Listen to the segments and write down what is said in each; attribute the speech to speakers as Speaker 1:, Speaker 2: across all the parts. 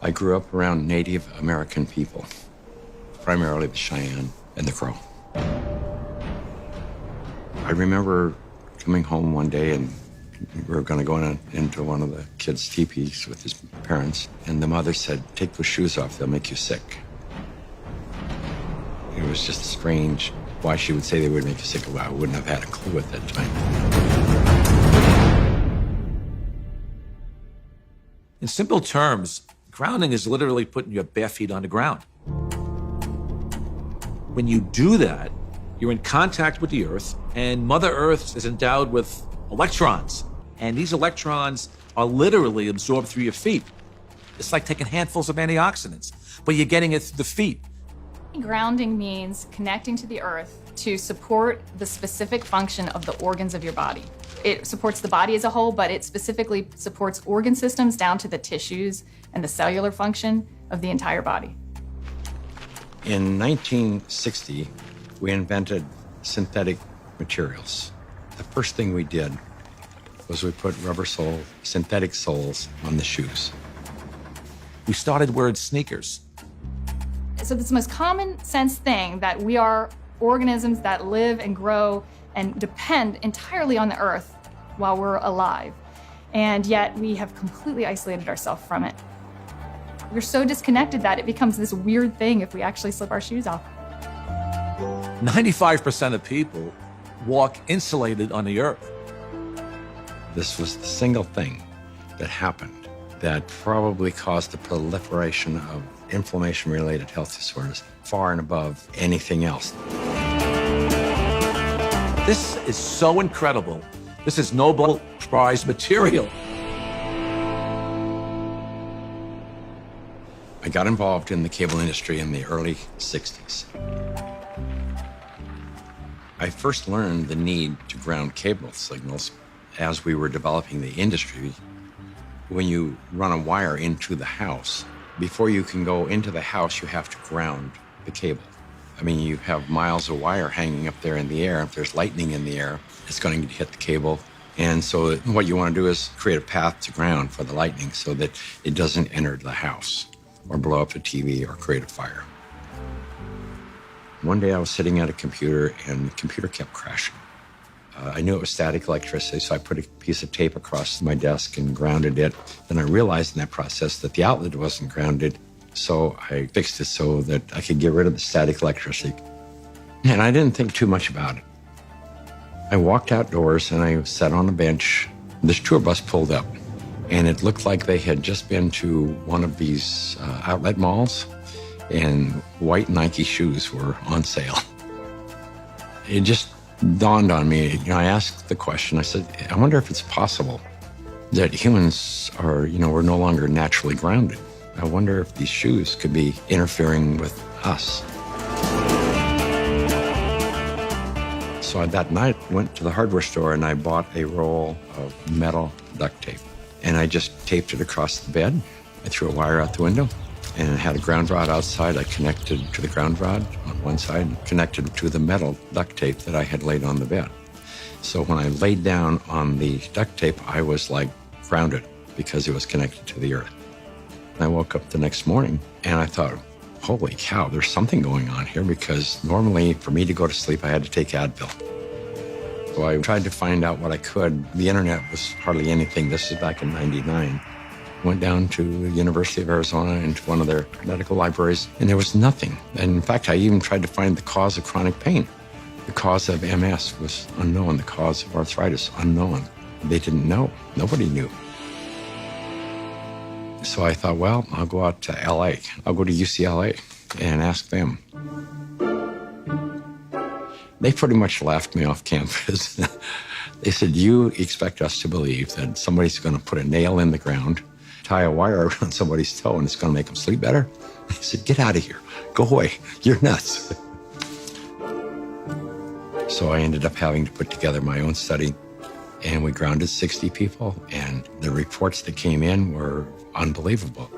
Speaker 1: I grew up around Native American people, primarily the Cheyenne and the Crow. I remember coming home one day and we were going to go into one of the kids' teepees with his parents, and the mother said, "Take those shoes off, they'll make you sick." It was just strange why she would say they would make you sick. Well, I wouldn't have had a clue at that time.
Speaker 2: In simple terms, grounding is literally putting your bare feet on the ground. When you do that, you're in contact with the earth, and Mother Earth is endowed with electrons. And these electrons are literally absorbed through your feet. It's like taking handfuls of antioxidants, but you're getting it through the feet.
Speaker 3: Grounding means connecting to the earth to support the specific function of the organs of your body. It supports the body as a whole, but it specifically supports organ systems down to the tissues and the cellular function of the entire body.
Speaker 1: In 1960, we invented synthetic materials. The first thing we did was we put synthetic soles on the shoes.
Speaker 2: We started wearing sneakers.
Speaker 3: So it's the most common sense thing that we are organisms that live and grow and depend entirely on the earth while we're alive. And yet we have completely isolated ourselves from it. We're so disconnected that it becomes this weird thing if we actually slip our shoes off.
Speaker 2: 95% of people walk insulated on the earth.
Speaker 1: This was the single thing that happened that probably caused the proliferation of inflammation-related health disorders far and above anything else.
Speaker 2: This is so incredible. This is Nobel Prize material.
Speaker 1: I got involved in the cable industry in the early 60s. I first learned the need to ground cable signals as we were developing the industry. When you run a wire into the house, before you can go into the house, you have to ground the cable. I mean, you have miles of wire hanging up there in the air. If there's lightning in the air, it's going to hit the cable. And so what you want to do is create a path to ground for the lightning so that it doesn't enter the house or blow up the TV or create a fire. One day I was sitting at a computer and the computer kept crashing. I knew it was static electricity, so I put a piece of tape across my desk and grounded it. Then I realized in that process that the outlet wasn't grounded, so I fixed it so that I could get rid of the static electricity. And I didn't think too much about it. I walked outdoors and I sat on a bench. This tour bus pulled up, and it looked like they had just been to one of these outlet malls, and white Nike shoes were on sale. It just dawned on me. I asked the question, I said, I wonder if it's possible that humans are, we're no longer naturally grounded. I wonder if these shoes could be interfering with us. So that night, I went to the hardware store and I bought a roll of metal duct tape. And I just taped it across the bed. I threw a wire out the window and it had a ground rod outside. I connected to the ground rod on one side and connected to the metal duct tape that I had laid on the bed. So when I laid down on the duct tape, I was like grounded because it was connected to the earth. I woke up the next morning and I thought, holy cow, there's something going on here, because normally for me to go to sleep, I had to take Advil. So I tried to find out what I could. The internet was hardly anything. This is back in '99. Went down to the University of Arizona into one of their medical libraries, and there was nothing. And in fact, I even tried to find the cause of chronic pain. The cause of MS was unknown. The cause of arthritis, unknown. They didn't know. Nobody knew. So I thought, well, I'll go out to LA. I'll go to UCLA and ask them. They pretty much laughed me off campus. They said, you expect us to believe that somebody's going to put a nail in the ground, tie a wire around somebody's toe, and it's going to make them sleep better? I said, get out of here. Go away. You're nuts. So I ended up having to put together my own study, and we grounded 60 people, and the reports that came in were unbelievable.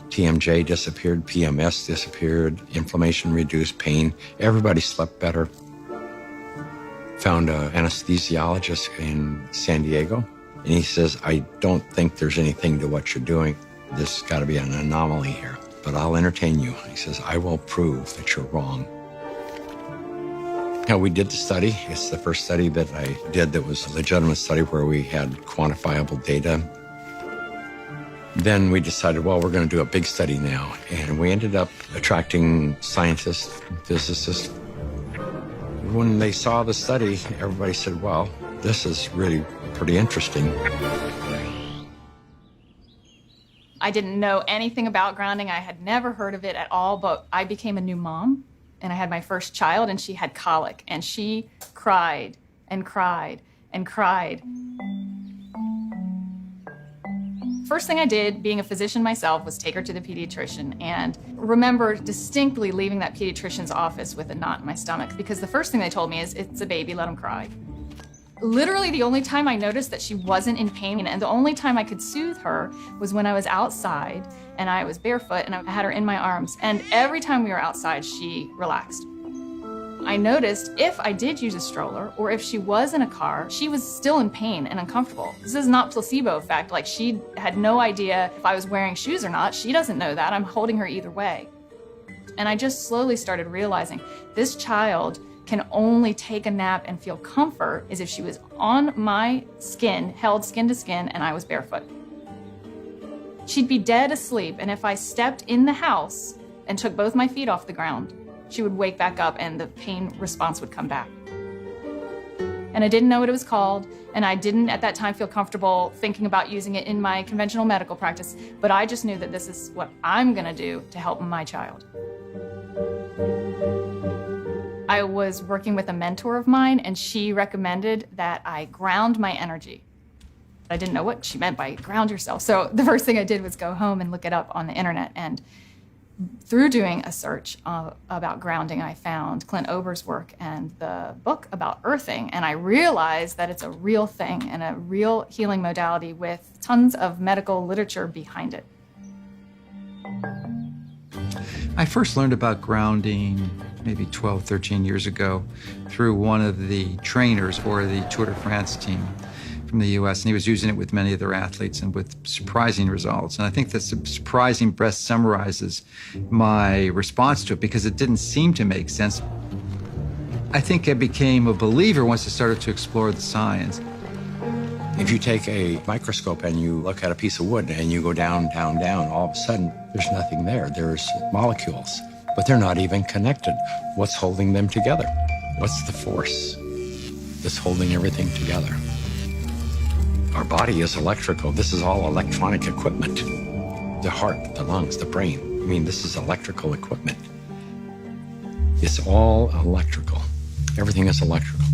Speaker 1: TMJ disappeared, PMS disappeared, inflammation reduced, pain. Everybody slept better. Found an anesthesiologist in San Diego, and he says, I don't think there's anything to what you're doing. There's got to be an anomaly here, but I'll entertain you. He says, I will prove that you're wrong. We did the study. It's the first study that I did that was a legitimate study where we had quantifiable data. Then we decided, well, we're going to do a big study now. And we ended up attracting scientists, physicists. When they saw the study, everybody said, well, this is really pretty interesting.
Speaker 3: I didn't know anything about grounding. I had never heard of it at all, but I became a new mom, and I had my first child, and she had colic, and she cried and cried and cried. First thing I did, being a physician myself, was take her to the pediatrician, and remember distinctly leaving that pediatrician's office with a knot in my stomach, because the first thing they told me is, it's a baby, let him cry. Literally the only time I noticed that she wasn't in pain, and the only time I could soothe her, was when I was outside and I was barefoot and I had her in my arms. And every time we were outside, she relaxed. I noticed if I did use a stroller or if she was in a car, she was still in pain and uncomfortable. This is not placebo effect. Like, she had no idea if I was wearing shoes or not. She doesn't know that. I'm holding her either way. And I just slowly started realizing this child can only take a nap and feel comfort is if she was on my skin, held skin to skin, and I was barefoot. She'd be dead asleep, and if I stepped in the house and took both my feet off the ground, she would wake back up and the pain response would come back. And I didn't know what it was called, and I didn't at that time feel comfortable thinking about using it in my conventional medical practice, but I just knew that this is what I'm gonna do to help my child. I was working with a mentor of mine, and she recommended that I ground my energy. I didn't know what she meant by ground yourself. So the first thing I did was go home and look it up on the internet. And through doing a search about grounding, I found Clint Ober's work and the book about earthing. And I realized that it's a real thing and a real healing modality with tons of medical literature behind it.
Speaker 4: I first learned about grounding maybe 12, 13 years ago through one of the trainers for the Tour de France team from the US, and he was using it with many of their athletes and with surprising results. And I think that's surprising best summarizes my response to it, because it didn't seem to make sense. I think I became a believer once I started to explore the science.
Speaker 1: If you take a microscope and you look at a piece of wood and you go down, down, down, all of a sudden there's nothing there. There's molecules, but they're not even connected. What's holding them together? What's the force that's holding everything together? Our body is electrical. This is all electronic equipment. The heart, the lungs, the brain. I mean, this is electrical equipment. It's all electrical. Everything is electrical.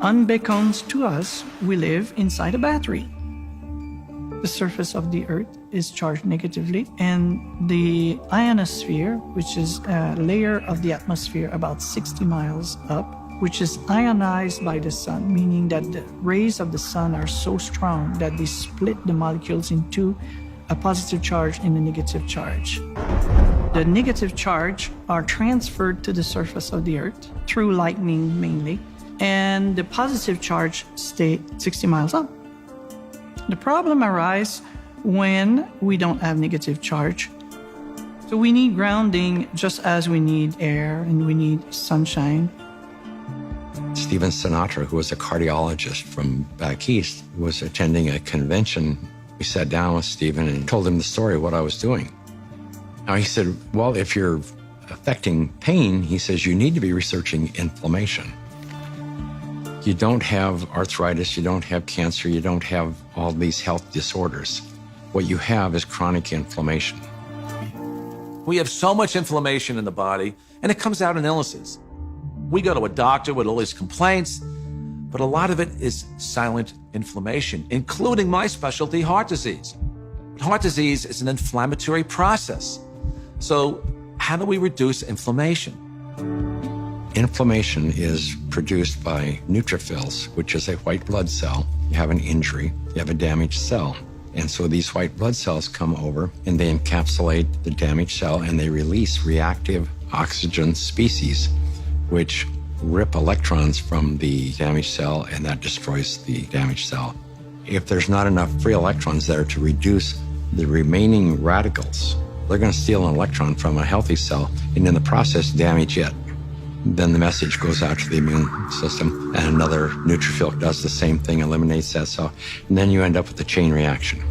Speaker 5: Unbeknownst to us, we live inside a battery. The surface of the Earth is charged negatively, and the ionosphere, which is a layer of the atmosphere about 60 miles up, which is ionized by the sun, meaning that the rays of the sun are so strong that they split the molecules into a positive charge and a negative charge. The negative charge are transferred to the surface of the Earth through lightning mainly, and the positive charge stay 60 miles up. The problem arises when we don't have negative charge. So we need grounding just as we need air and we need sunshine.
Speaker 1: Stephen Sinatra, who was a cardiologist from back east, was attending a convention. We sat down with Stephen and told him the story of what I was doing. Now he said, well, if you're affecting pain, he says, you need to be researching inflammation. You don't have arthritis, you don't have cancer, you don't have all these health disorders. What you have is chronic inflammation.
Speaker 2: We have so much inflammation in the body, and it comes out in illnesses. We go to a doctor with all these complaints, but a lot of it is silent inflammation, including my specialty, heart disease. Heart disease is an inflammatory process. So how do we reduce inflammation?
Speaker 1: Inflammation is produced by neutrophils, which is a white blood cell. You have an injury, you have a damaged cell. And so these white blood cells come over and they encapsulate the damaged cell and they release reactive oxygen species, which rip electrons from the damaged cell, and that destroys the damaged cell. If there's not enough free electrons there to reduce the remaining radicals, they're going to steal an electron from a healthy cell and in the process damage it. Then the message goes out to the immune system and another neutrophil does the same thing, eliminates that cell, and then you end up with a chain reaction.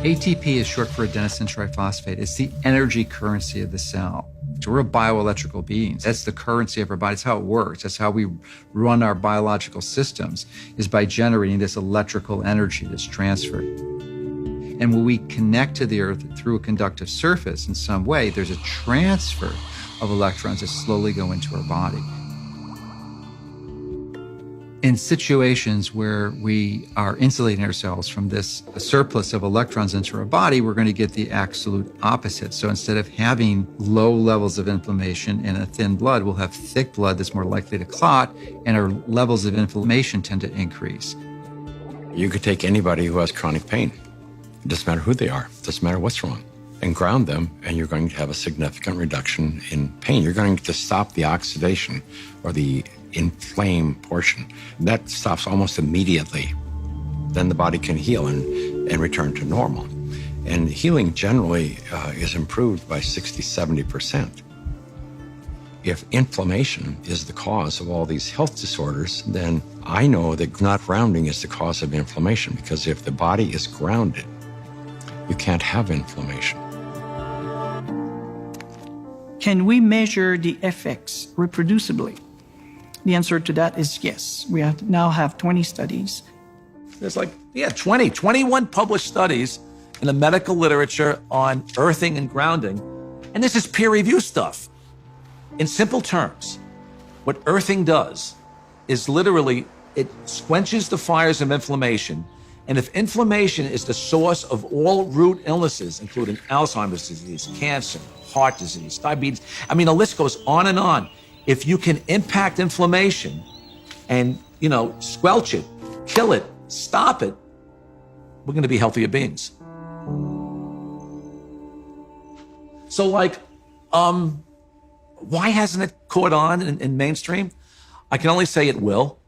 Speaker 4: ATP is short for adenosine triphosphate. It's the energy currency of the cell. So we're bioelectrical beings. That's the currency of our body. That's how it works. That's how we run our biological systems, is by generating this electrical energy that's transferred. And when we connect to the earth through a conductive surface in some way, there's a transfer of electrons that slowly go into our body. In situations where we are insulating ourselves from this surplus of electrons into our body, we're going to get the absolute opposite. So instead of having low levels of inflammation and a thin blood, we'll have thick blood that's more likely to clot, and our levels of inflammation tend to increase.
Speaker 1: You could take anybody who has chronic pain. It doesn't matter who they are. It doesn't matter what's wrong. And ground them, and you're going to have a significant reduction in pain. You're going to stop the oxidation or the inflamed portion. That stops almost immediately. Then the body can heal and return to normal. And healing generally is improved by 60–70%. If inflammation is the cause of all these health disorders, then I know that not grounding is the cause of inflammation, because if the body is grounded, you can't have inflammation.
Speaker 5: Can we measure the effects reproducibly? The answer to that is yes. We now have 20 studies.
Speaker 2: There's 21 published studies in the medical literature on earthing and grounding. And this is peer review stuff. In simple terms, what earthing does is literally, it quenches the fires of inflammation. And if inflammation is the source of all root illnesses, including Alzheimer's disease, cancer, heart disease, diabetes, I mean, the list goes on and on. If you can impact inflammation and, squelch it, kill it, stop it, we're going to be healthier beings. So, why hasn't it caught on in mainstream? I can only say it will.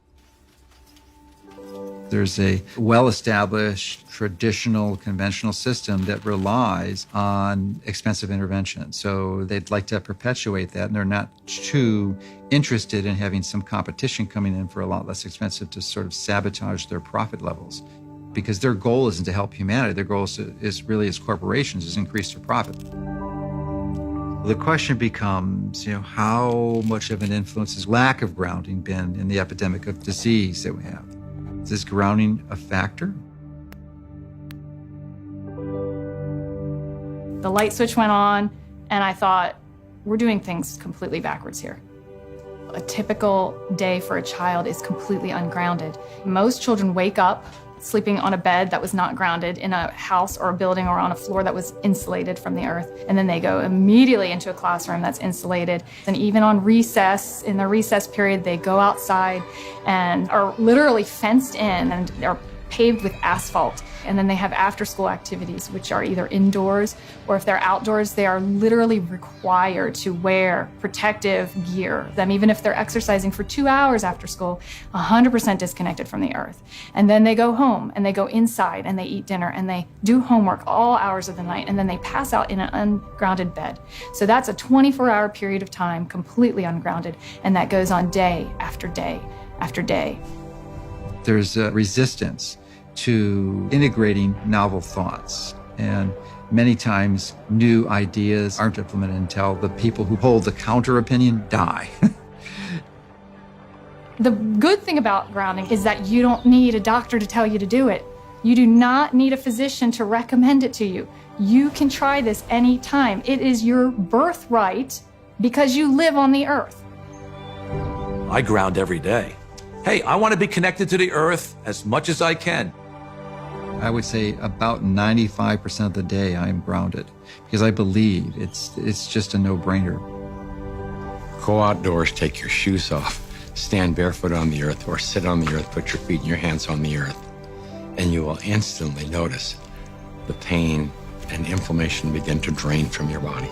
Speaker 4: There's a well-established, traditional, conventional system that relies on expensive intervention. So they'd like to perpetuate that, and they're not too interested in having some competition coming in for a lot less expensive to sort of sabotage their profit levels. Because their goal isn't to help humanity. Their goal is really, as corporations, is increase their profit. The question becomes, how much of an influence has lack of grounding been in the epidemic of disease that we have? Is this grounding a factor?
Speaker 3: The light switch went on, and I thought, we're doing things completely backwards here. A typical day for a child is completely ungrounded. Most children wake up sleeping on a bed that was not grounded in a house or a building or on a floor that was insulated from the earth. And then they go immediately into a classroom that's insulated. And even on recess, in the recess period, they go outside and are literally fenced in and are paved with asphalt. And then they have after-school activities, which are either indoors or if they're outdoors, they are literally required to wear protective gear. Even if they're exercising for 2 hours after school, 100% disconnected from the earth. And then they go home and they go inside and they eat dinner and they do homework all hours of the night, and then they pass out in an ungrounded bed. So that's a 24-hour period of time completely ungrounded, and that goes on day after day after day.
Speaker 4: There's a resistance to integrating novel thoughts. And many times new ideas aren't implemented until the people who hold the counter opinion die.
Speaker 3: The good thing about grounding is that you don't need a doctor to tell you to do it. You do not need a physician to recommend it to you. You can try this anytime. It is your birthright because you live on the earth.
Speaker 2: I ground every day. Hey, I want to be connected to the earth as much as I can.
Speaker 4: I would say about 95% of the day I am grounded because I believe it's just a no-brainer.
Speaker 1: Go outdoors, take your shoes off, stand barefoot on the earth, or sit on the earth, put your feet and your hands on the earth, and you will instantly notice the pain and inflammation begin to drain from your body.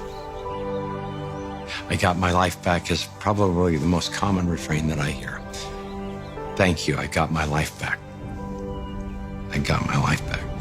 Speaker 1: I got my life back is probably the most common refrain that I hear. Thank you, I got my life back. I got my life back.